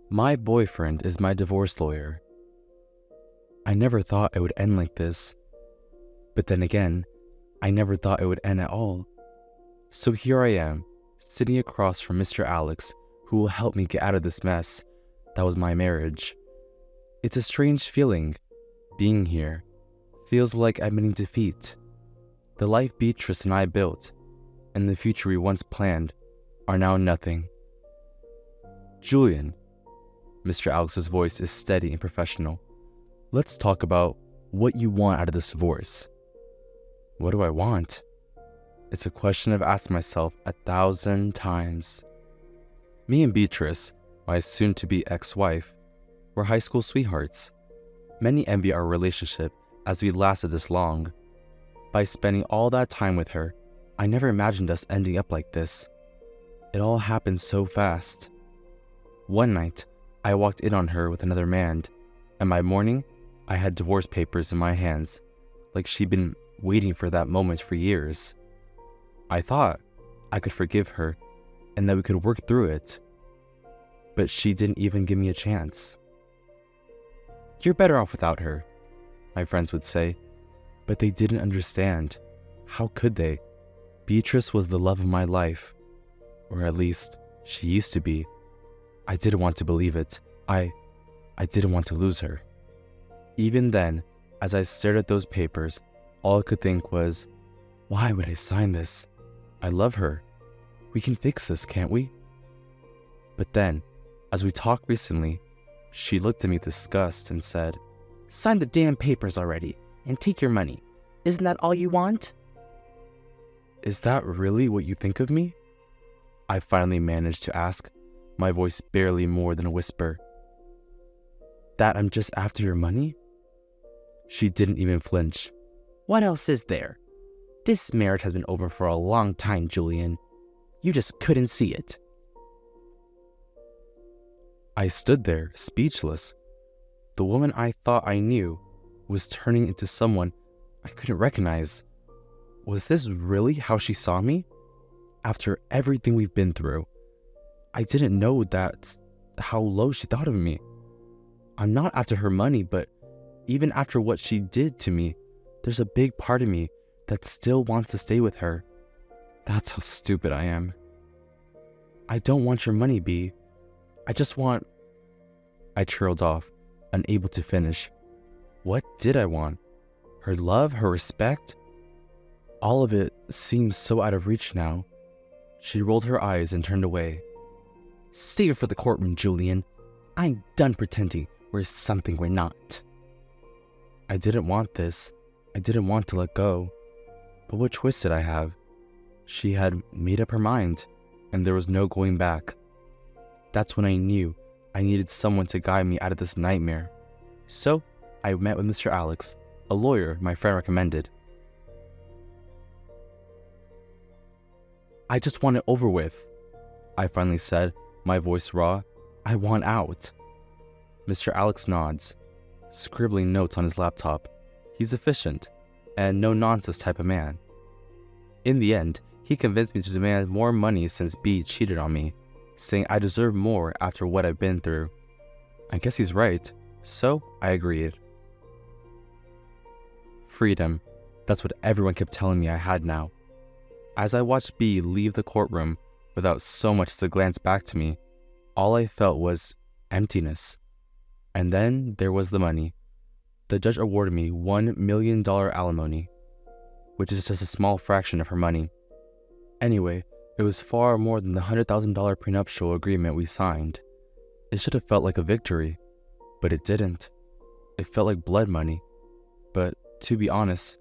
My boyfriend is my divorce lawyer. I never thought it would end like this. But then again, I never thought it would end at all. So here I am, sitting across from Mr. Alex, who will help me get out of this mess that was my marriage. It's a strange feeling, being here. Feels like admitting defeat. The life Beatrice and I built, and the future we once planned, are now nothing. Julian, Mr. Alex's voice is steady and professional. Let's talk about what you want out of this divorce. What do I want? It's a question I've asked myself 1,000 times. Me and Beatrice, my soon-to-be ex-wife, were high school sweethearts. Many envy our relationship as we lasted this long. By spending all that time with her, I never imagined us ending up like this. It all happened so fast. One night, I walked in on her with another man, and by morning, I had divorce papers in my hands, like she'd been waiting for that moment for years. I thought I could forgive her and that we could work through it. But she didn't even give me a chance. You're better off without her, my friends would say, but they didn't understand. How could they? Beatrice was the love of my life, or at least she used to be. I didn't want to believe it. I didn't want to lose her. Even then, as I stared at those papers, all I could think was, why would I sign this? I love her. We can fix this, can't we? But then, as we talked recently, she looked at me with disgust and said, sign the damn papers already and take your money. Isn't that all you want? Is that really what you think of me? I finally managed to ask, my voice barely more than a whisper. That I'm just after your money? She didn't even flinch. What else is there? This marriage has been over for a long time, Julian. You just couldn't see it. I stood there, speechless. The woman I thought I knew was turning into someone I couldn't recognize. Was this really how she saw me? After everything we've been through, I didn't know that's how low she thought of me. I'm not after her money, but even after what she did to me, there's a big part of me that still wants to stay with her. That's how stupid I am. I don't want your money, B. I just want... I trailed off, unable to finish. What did I want? Her love, her respect? All of it seems so out of reach now. She rolled her eyes and turned away. Stay here for the courtroom, Julian. I'm done pretending we're something we're not. I didn't want this. I didn't want to let go. But what choice did I have? She had made up her mind, and there was no going back. That's when I knew I needed someone to guide me out of this nightmare. So, I met with Mr. Alex, a lawyer my friend recommended. I just want it over with, I finally said, my voice raw. I want out. Mr. Alex nods, scribbling notes on his laptop. He's efficient, and no-nonsense type of man. In the end, he convinced me to demand more money since B cheated on me, saying I deserve more after what I've been through. I guess he's right, so I agreed. Freedom, that's what everyone kept telling me I had now. As I watched B leave the courtroom without so much as a glance back to me, all I felt was emptiness. And then there was the money. The judge awarded me $1 million alimony, which is just a small fraction of her money. Anyway, it was far more than the $100,000 prenuptial agreement we signed. It should have felt like a victory, but it didn't. It felt like blood money. But to be honest,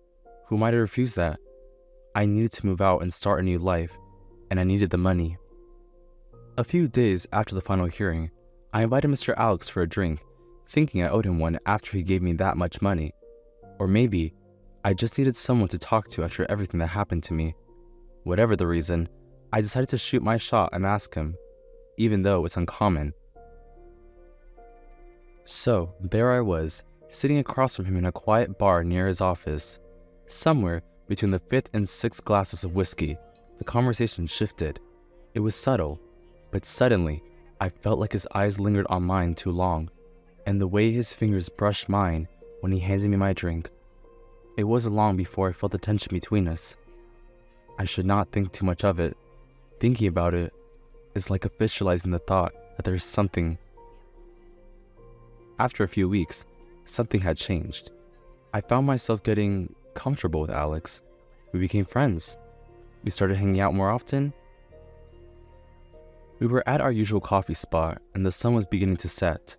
who might have refused that? I needed to move out and start a new life, and I needed the money. A few days after the final hearing, I invited Mr. Alex for a drink, thinking I owed him one after he gave me that much money. Or maybe I just needed someone to talk to after everything that happened to me. Whatever the reason, I decided to shoot my shot and ask him, even though it's uncommon. So there I was, sitting across from him in a quiet bar near his office. Somewhere between the 5th and 6th glasses of whiskey, the conversation shifted. It was subtle, but suddenly, I felt like his eyes lingered on mine too long, and the way his fingers brushed mine when he handed me my drink. It wasn't long before I felt the tension between us. I should not think too much of it. Thinking about it is like officializing the thought that there's something. After a few weeks, something had changed. I found myself getting comfortable with Alex. We became friends. We started hanging out more often. We were at our usual coffee spot, and the sun was beginning to set.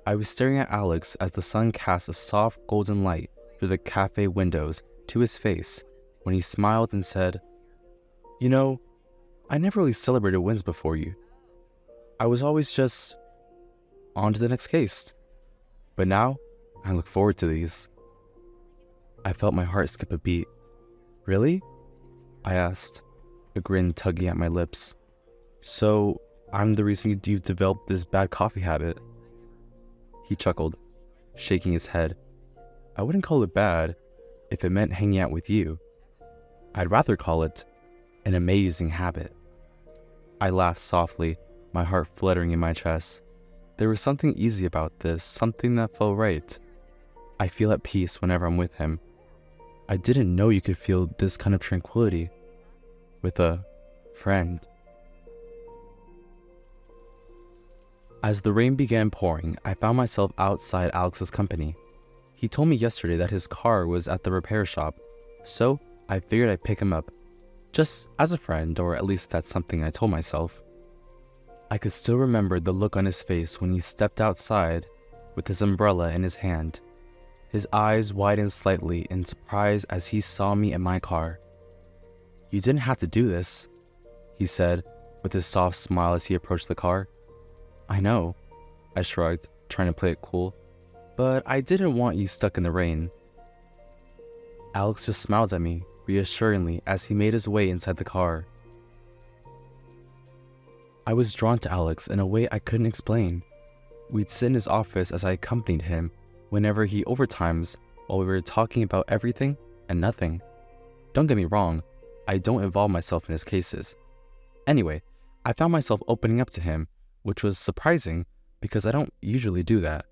I was staring at Alex as the sun cast a soft golden light through the cafe windows to his face when he smiled and said, "You know, I never really celebrated wins before you. I was always just on to the next case. But now, I look forward to these." I felt my heart skip a beat. "Really?" I asked, a grin tugging at my lips. "So, I'm the reason you've developed this bad coffee habit?" He chuckled, shaking his head. "I wouldn't call it bad if it meant hanging out with you. I'd rather call it an amazing habit." I laughed softly, my heart fluttering in my chest. There was something easy about this, something that felt right. I feel at peace whenever I'm with him. I didn't know you could feel this kind of tranquility with a friend. As the rain began pouring, I found myself outside Alex's company. He told me yesterday that his car was at the repair shop, so I figured I'd pick him up, just as a friend, or at least that's something I told myself. I could still remember the look on his face when he stepped outside with his umbrella in his hand. His eyes widened slightly in surprise as he saw me in my car. "You didn't have to do this," he said with his soft smile as he approached the car. "I know," I shrugged, trying to play it cool, "but I didn't want you stuck in the rain." Alex just smiled at me reassuringly as he made his way inside the car. I was drawn to Alex in a way I couldn't explain. We'd sit in his office as I accompanied him whenever he overtimes while we were talking about everything and nothing. Don't get me wrong, I don't involve myself in his cases. Anyway, I found myself opening up to him, which was surprising because I don't usually do that.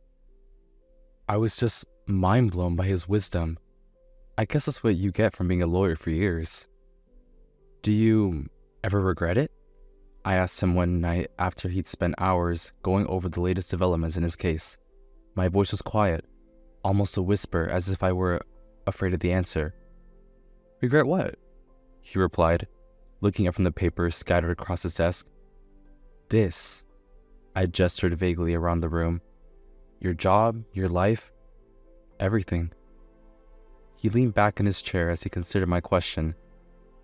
I was just mind blown by his wisdom. I guess that's what you get from being a lawyer for years. "Do you ever regret it?" I asked him one night after he'd spent hours going over the latest developments in his case. My voice was quiet, almost a whisper, as if I were afraid of the answer. "Regret what?" he replied, looking up from the papers scattered across his desk. "This." I gestured vaguely around the room. "Your job, your life, everything." He leaned back in his chair as he considered my question.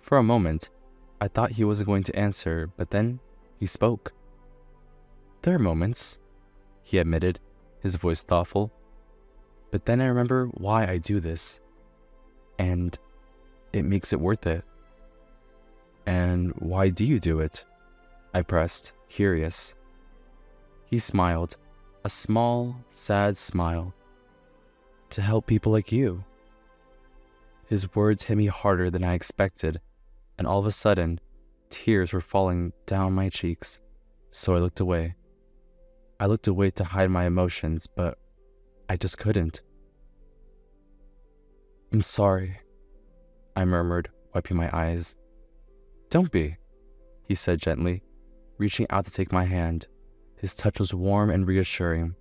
For a moment, I thought he wasn't going to answer, but then he spoke. "There are moments," he admitted, his voice thoughtful. "But then I remember why I do this, and it makes it worth it." "And why do you do it?" I pressed, curious. He smiled, a small, sad smile. "To help people like you." His words hit me harder than I expected, and all of a sudden, tears were falling down my cheeks, so I looked away. I looked away to hide my emotions, but I just couldn't. "I'm sorry," I murmured, wiping my eyes. "Don't be," he said gently, reaching out to take my hand. His touch was warm and reassuring.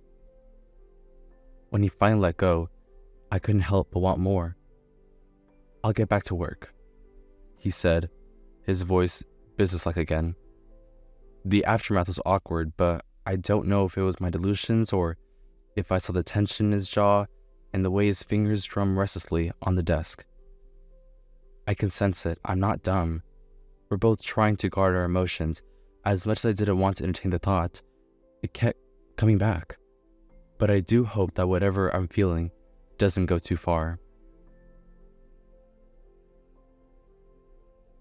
When he finally let go, I couldn't help but want more. "I'll get back to work," he said, his voice businesslike again. The aftermath was awkward, but I don't know if it was my delusions or if I saw the tension in his jaw and the way his fingers drummed restlessly on the desk. I can sense it. I'm not dumb. We're both trying to guard our emotions. As much as I didn't want to entertain the thought, it kept coming back. But I do hope that whatever I'm feeling doesn't go too far.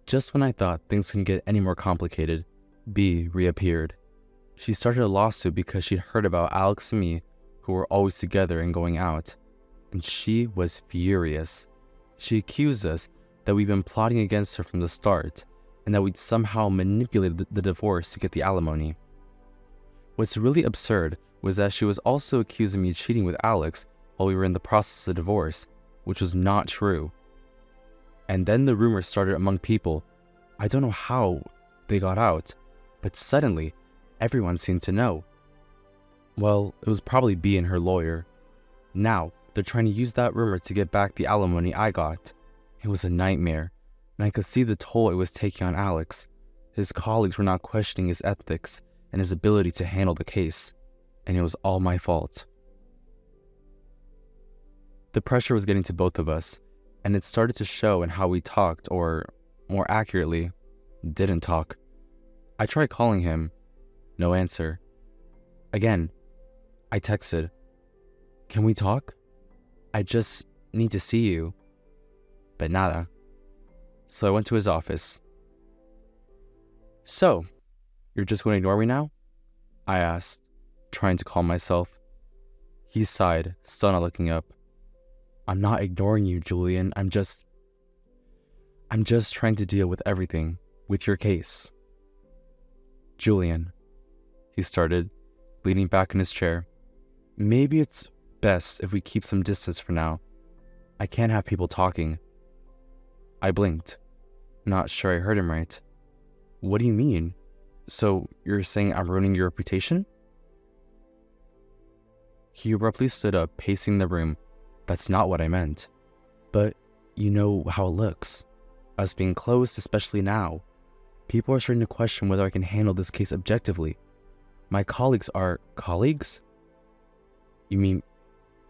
Just when I thought things couldn't get any more complicated, B reappeared. She started a lawsuit because she'd heard about Alex and me, who were always together and going out, and she was furious. She accused us that we'd been plotting against her from the start, and that we'd somehow manipulated the divorce to get the alimony. What's really absurd was that she was also accusing me of cheating with Alex while we were in the process of divorce, which was not true. And then the rumors started among people. I don't know how they got out, but suddenly, everyone seemed to know. Well, it was probably Bea and her lawyer. Now, they're trying to use that rumor to get back the alimony I got. It was a nightmare, and I could see the toll it was taking on Alex. His colleagues were not questioning his ethics and his ability to handle the case, and it was all my fault. The pressure was getting to both of us, and it started to show in how we talked, or more accurately, didn't talk. I tried calling him. No answer. Again, I texted, "Can we talk? I just need to see you." But nada. So I went to his office. "So, you're just going to ignore me now?" I asked, trying to calm myself. He sighed, still not looking up. "I'm not ignoring you, Julian. I'm just trying to deal with everything, with your case." "Julian," he started, leaning back in his chair. "Maybe it's best if we keep some distance for now. I can't have people talking." I blinked, not sure I heard him right. "What do you mean? So you're saying I'm ruining your reputation?" He abruptly stood up, pacing the room. "That's not what I meant. But you know how it looks. Us being closed, especially now. People are starting to question whether I can handle this case objectively. My colleagues are..." "Colleagues? You mean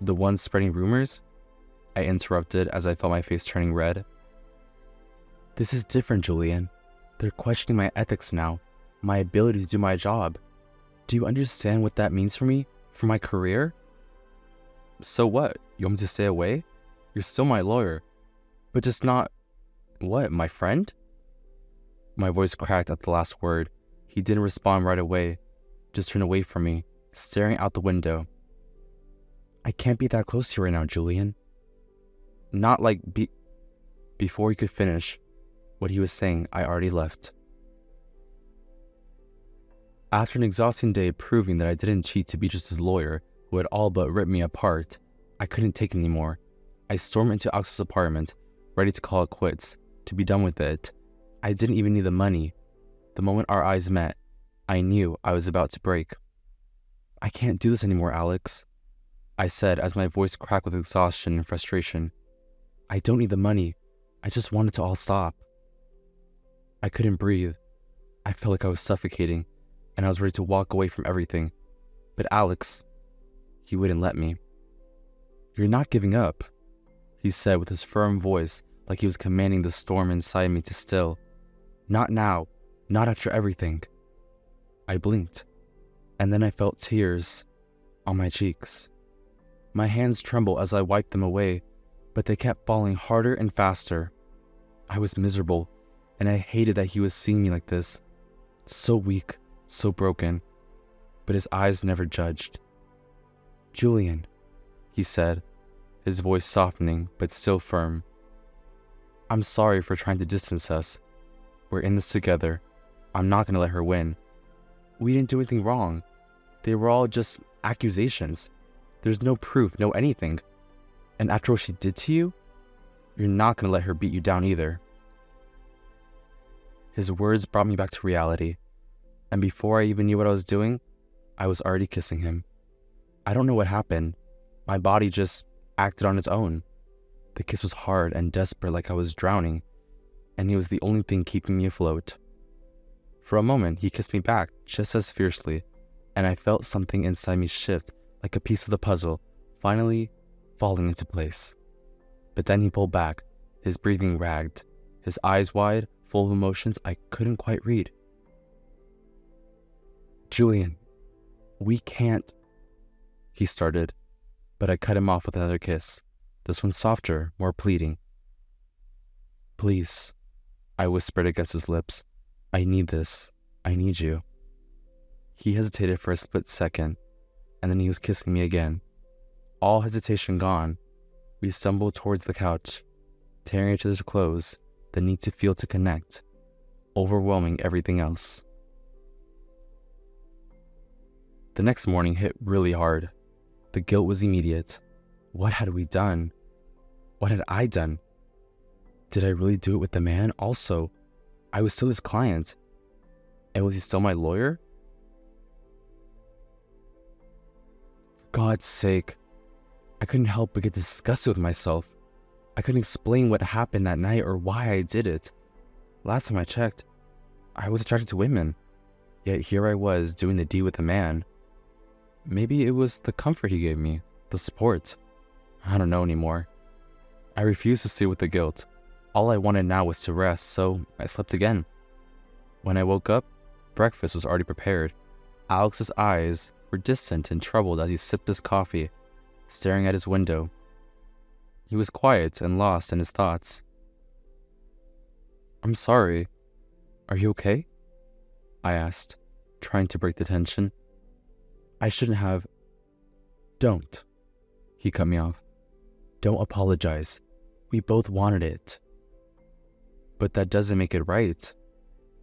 the ones spreading rumors?" I interrupted as I felt my face turning red. "This is different, Julian. They're questioning my ethics now, my ability to do my job. Do you understand what that means for me, for my career?" "So what? You want me to stay away? You're still my lawyer. But just not... what, my friend?" My voice cracked at the last word. He didn't respond right away, just turned away from me, staring out the window. "I can't be that close to you right now, Julian." Not like Before he could finish what he was saying, I already left. After an exhausting day proving that I didn't cheat to be just his lawyer, who had all but ripped me apart, I couldn't take it anymore. I stormed into Alex's apartment, ready to call it quits, to be done with it. I didn't even need the money. The moment our eyes met, I knew I was about to break. "I can't do this anymore, Alex," I said as my voice cracked with exhaustion and frustration. "I don't need the money. I just want it to all stop." I couldn't breathe. I felt like I was suffocating, and I was ready to walk away from everything. But Alex, he wouldn't let me. "You're not giving up," he said with his firm voice, like he was commanding the storm inside me to still. "Not now, not after everything." I blinked, and then I felt tears on my cheeks. My hands trembled as I wiped them away, but they kept falling harder and faster. I was miserable, and I hated that he was seeing me like this. So weak, so broken, but his eyes never judged. "Julian," he said, his voice softening but still firm. "I'm sorry for trying to distance us. We're in this together. I'm not going to let her win. We didn't do anything wrong. They were all just accusations. There's no proof, no anything. And after what she did to you, you're not going to let her beat you down either." His words brought me back to reality, and before I even knew what I was doing, I was already kissing him. I don't know what happened. My body just acted on its own. The kiss was hard and desperate, like I was drowning, and he was the only thing keeping me afloat. For a moment, he kissed me back just as fiercely, and I felt something inside me shift like a piece of the puzzle, finally falling into place. But then he pulled back, his breathing ragged, his eyes wide, full of emotions I couldn't quite read. "Julian, we can't," he started, but I cut him off with another kiss, this one softer, more pleading. "Please," I whispered against his lips. "I need this. I need you." He hesitated for a split second, and then he was kissing me again. All hesitation gone, we stumbled towards the couch, tearing each other's clothes, the need to feel to connect, overwhelming everything else. The next morning hit really hard. The guilt was immediate. What had we done? What had I done? Did I really do it with the man? Also, I was still his client. And was he still my lawyer? For God's sake, I couldn't help but get disgusted with myself. I couldn't explain what happened that night or why I did it. Last time I checked, I was attracted to women. Yet here I was doing the deed with a man. Maybe it was the comfort he gave me, the support. I don't know anymore. I refused to stay with the guilt. All I wanted now was to rest, so I slept again. When I woke up, breakfast was already prepared. Alex's eyes were distant and troubled as he sipped his coffee, staring at his window. He was quiet and lost in his thoughts. "I'm sorry. Are you okay?" I asked, trying to break the tension. "I shouldn't have." "Don't." He cut me off. "Don't apologize. We both wanted it." "But that doesn't make it right,"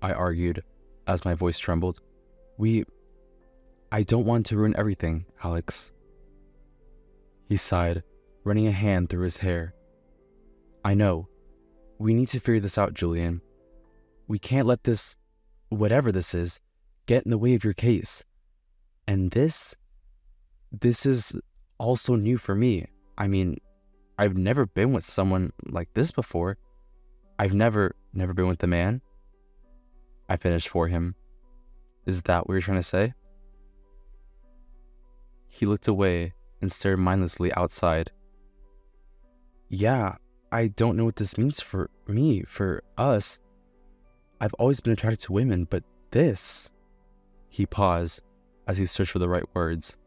I argued, as my voice trembled. I don't want to ruin everything, Alex." He sighed, running a hand through his hair. "I know. We need to figure this out, Julian. We can't let this, whatever this is, get in the way of your case. And this is also new for me. I mean, I've never been with someone like this before. I've never been with a man." I finished for him. "Is that what you're trying to say?" He looked away and stared mindlessly outside. "Yeah, I don't know what this means for me, for us. I've always been attracted to women, but this..." He paused as he searched for the right words.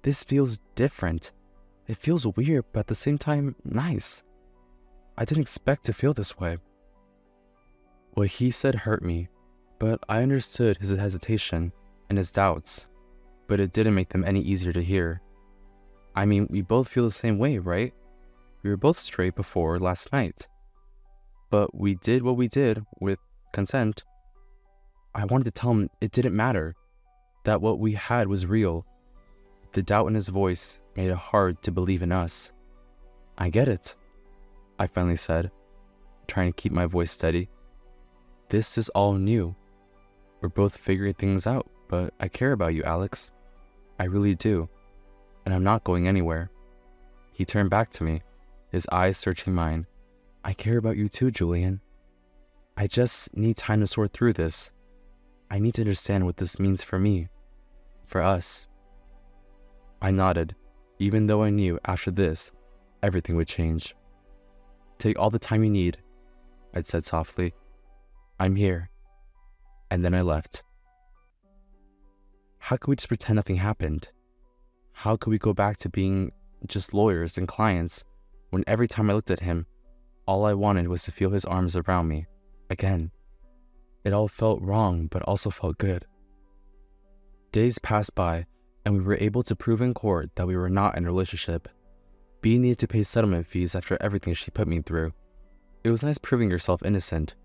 "This feels different. It feels weird, but at the same time, nice. I didn't expect to feel this way." What he said hurt me, but I understood his hesitation and his doubts, but it didn't make them any easier to hear. I mean, we both feel the same way, right? We were both straight before last night. But we did what we did with consent. I wanted to tell him it didn't matter, that what we had was real. The doubt in his voice made it hard to believe in us. "I get it," I finally said, trying to keep my voice steady. "This is all new. We're both figuring things out, but I care about you, Alex. I really do. And I'm not going anywhere." He turned back to me, his eyes searching mine. "I care about you too, Julian. I just need time to sort through this. I need to understand what this means for me, for us." I nodded, even though I knew after this, everything would change. "Take all the time you need," I'd said softly. "I'm here." And then I left. How could we just pretend nothing happened? How could we go back to being just lawyers and clients when every time I looked at him, all I wanted was to feel his arms around me, again? It all felt wrong, but also felt good. Days passed by, and we were able to prove in court that we were not in a relationship. B needed to pay settlement fees after everything she put me through. It was nice proving yourself innocent,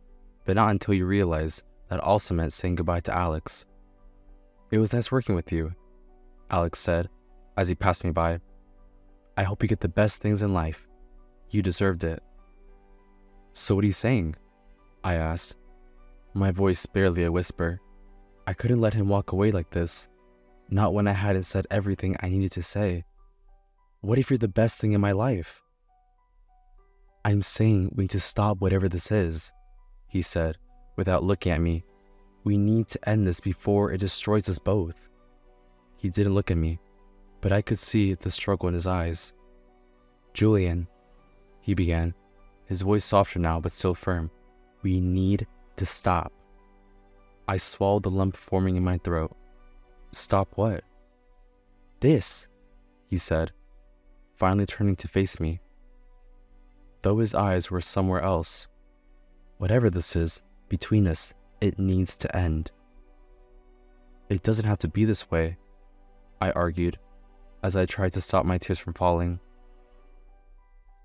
but not until you realize that also meant saying goodbye to Alex. "It was nice working with you," Alex said as he passed me by. "I hope you get the best things in life. You deserved it." "So what are you saying?" I asked, my voice barely a whisper. I couldn't let him walk away like this, not when I hadn't said everything I needed to say. What if you're the best thing in my life? "I'm saying we need to stop whatever this is," he said, without looking at me. "We need to end this before it destroys us both." He didn't look at me, but I could see the struggle in his eyes. "Julian," he began, his voice softer now but still firm. "We need to stop." I swallowed the lump forming in my throat. "Stop what?" "This," he said, finally turning to face me. Though his eyes were somewhere else. "Whatever this is, between us, it needs to end." "It doesn't have to be this way," I argued, as I tried to stop my tears from falling.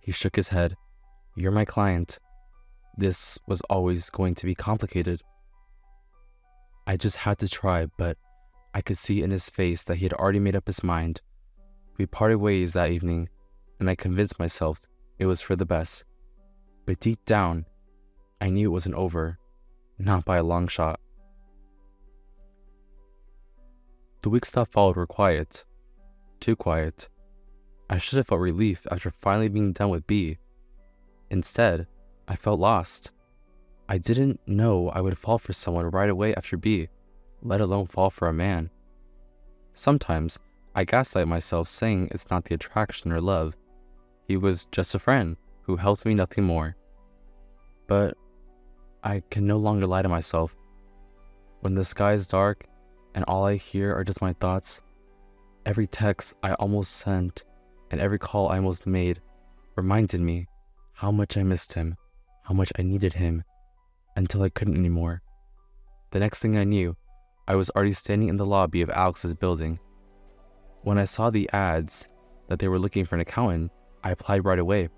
He shook his head. "You're my client. This was always going to be complicated. I just had to try, but I could see in his face that he had already made up his mind. We parted ways that evening, and I convinced myself it was for the best. But deep down, I knew it wasn't over, not by a long shot. The weeks that followed were quiet. Too quiet. I should have felt relief after finally being done with B. Instead, I felt lost. I didn't know I would fall for someone right away after B, let alone fall for a man. Sometimes, I gaslight myself saying it's not the attraction or love. He was just a friend who helped me, nothing more. But I can no longer lie to myself. When the sky is dark and all I hear are just my thoughts, every text I almost sent and every call I almost made reminded me how much I missed him, how much I needed him, until I couldn't anymore. The next thing I knew, I was already standing in the lobby of Alex's building. When I saw the ads that they were looking for an accountant, I applied right away.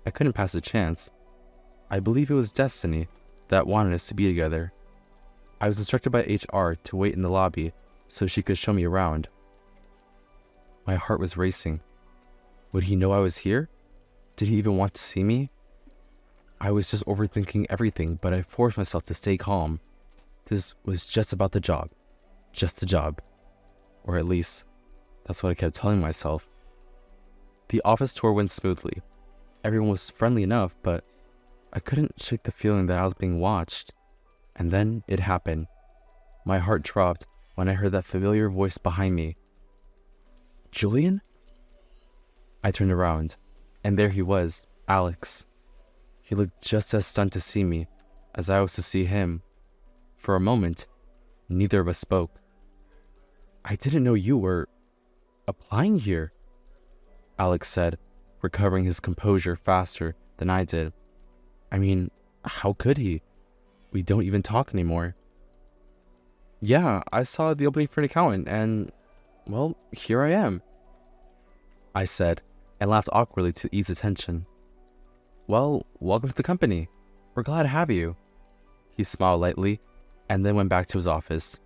I couldn't pass a chance. I believe it was destiny that wanted us to be together. I was instructed by HR to wait in the lobby so she could show me around. My heart was racing. Would he know I was here? Did he even want to see me? I was just overthinking everything, but I forced myself to stay calm. This was just about the job. Just the job. Or at least, that's what I kept telling myself. The office tour went smoothly. Everyone was friendly enough, but I couldn't shake the feeling that I was being watched. And then it happened. My heart dropped when I heard that familiar voice behind me. Julian? I turned around, and there he was, Alex. He looked just as stunned to see me as I was to see him. For a moment, neither of us spoke. I didn't know you were applying here, Alex said, recovering his composure faster than I did. I mean, how could he? We don't even talk anymore. Yeah, I saw the opening for an accountant and, well, here I am, I said, and laughed awkwardly to ease the tension. Well, welcome to the company. We're glad to have you. He smiled lightly and then went back to his office.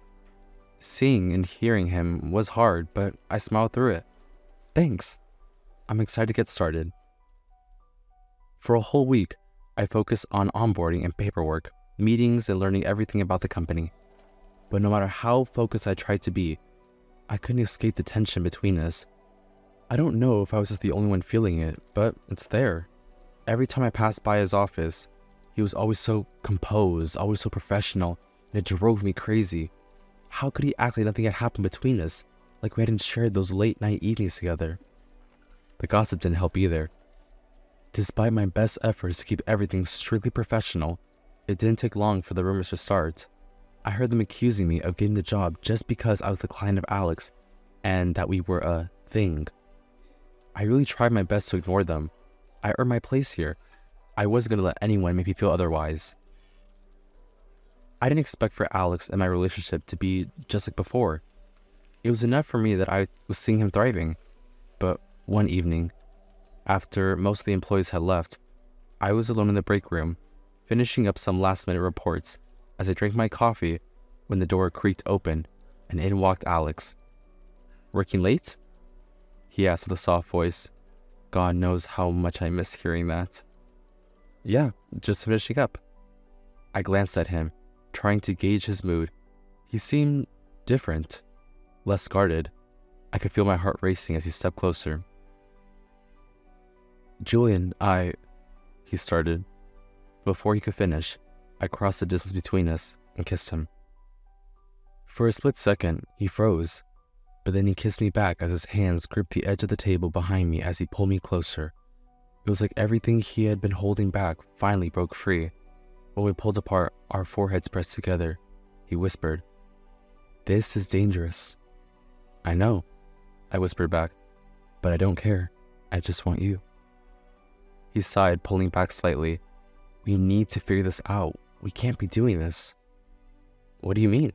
Seeing and hearing him was hard, but I smiled through it. Thanks. I'm excited to get started. For a whole week, I focused on onboarding and paperwork, meetings, and learning everything about the company. But no matter how focused I tried to be, I couldn't escape the tension between us. I don't know if I was just the only one feeling it, but it's there. Every time I passed by his office, he was always so composed, always so professional, and it drove me crazy. How could he act like nothing had happened between us, like we hadn't shared those late-night evenings together? The gossip didn't help either. Despite my best efforts to keep everything strictly professional, it didn't take long for the rumors to start. I heard them accusing me of getting the job just because I was the client of Alex, and that we were a thing. I really tried my best to ignore them. I earned my place here. I wasn't going to let anyone make me feel otherwise. I didn't expect for Alex and my relationship to be just like before. It was enough for me that I was seeing him thriving. But one evening, after most of the employees had left, I was alone in the break room, finishing up some last-minute reports as I drank my coffee when the door creaked open and in walked Alex. Working late? He asked with a soft voice. God knows how much I miss hearing that. Yeah, just finishing up. I glanced at him, trying to gauge his mood. He seemed different, less guarded. I could feel my heart racing as he stepped closer. Julian, he started. Before he could finish, I crossed the distance between us and kissed him. For a split second, he froze, but then he kissed me back as his hands gripped the edge of the table behind me as he pulled me closer. It was like everything he had been holding back finally broke free. When we pulled apart, our foreheads pressed together. He whispered, "This is dangerous." I know, I whispered back, but I don't care. I just want you. He sighed, pulling back slightly. We need to figure this out. We can't be doing this. What do you mean?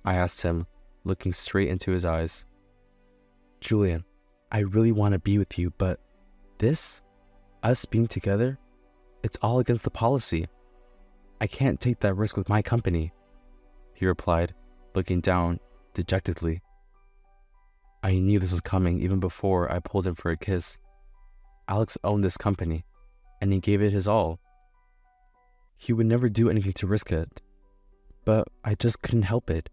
I asked him, looking straight into his eyes. Julian, I really want to be with you, but this, us being together, it's all against the policy. I can't take that risk with my company, he replied, looking down dejectedly. I knew this was coming even before I pulled him for a kiss. Alex owned this company, and he gave it his all. He would never do anything to risk it. But I just couldn't help it.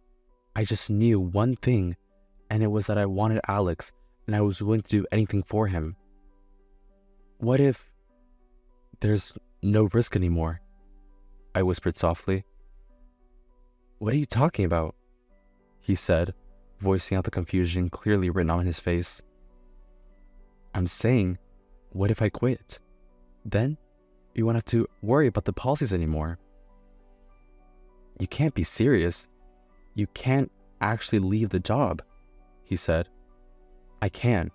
I just knew one thing, and it was that I wanted Alex, and I was willing to do anything for him. What if there's no risk anymore? I whispered softly. What are you talking about? He said, voicing out the confusion clearly written on his face. I'm saying, what if I quit? Then you won't have to worry about the policies anymore. You can't be serious. You can't actually leave the job, he said. I can,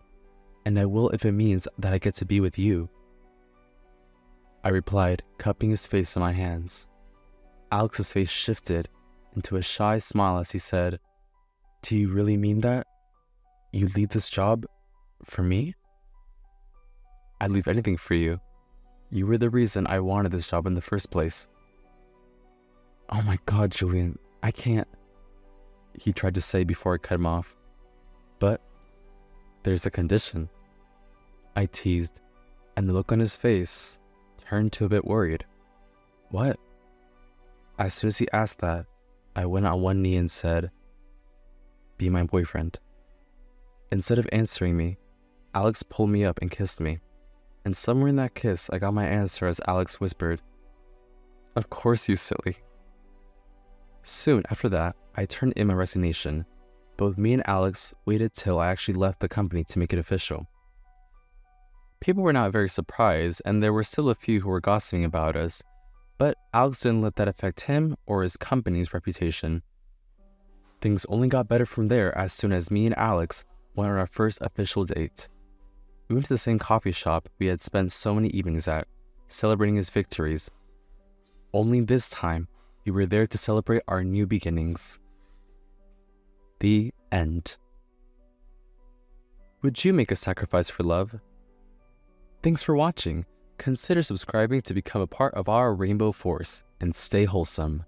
and I will if it means that I get to be with you. I replied, cupping his face in my hands. Alex's face shifted into a shy smile as he said, Do you really mean that? You'd leave this job for me? I'd leave anything for you. You were the reason I wanted this job in the first place. Oh my God, Julian, I can't, he tried to say before I cut him off. But there's a condition, I teased, and the look on his face turned to a bit worried. What? As soon as he asked that, I went on one knee and said, Be my boyfriend. Instead of answering me, Alex pulled me up and kissed me. And somewhere in that kiss, I got my answer as Alex whispered, Of course, you silly. Soon after that, I turned in my resignation. Both me and Alex waited till I actually left the company to make it official. People were not very surprised, and there were still a few who were gossiping about us, but Alex didn't let that affect him or his company's reputation. Things only got better from there as soon as me and Alex went on our first official date. We went to the same coffee shop we had spent so many evenings at, celebrating his victories. Only this time, we were there to celebrate our new beginnings. The end. Would you make a sacrifice for love? Thanks for watching. Consider subscribing to become a part of our Rainbow Force and stay wholesome.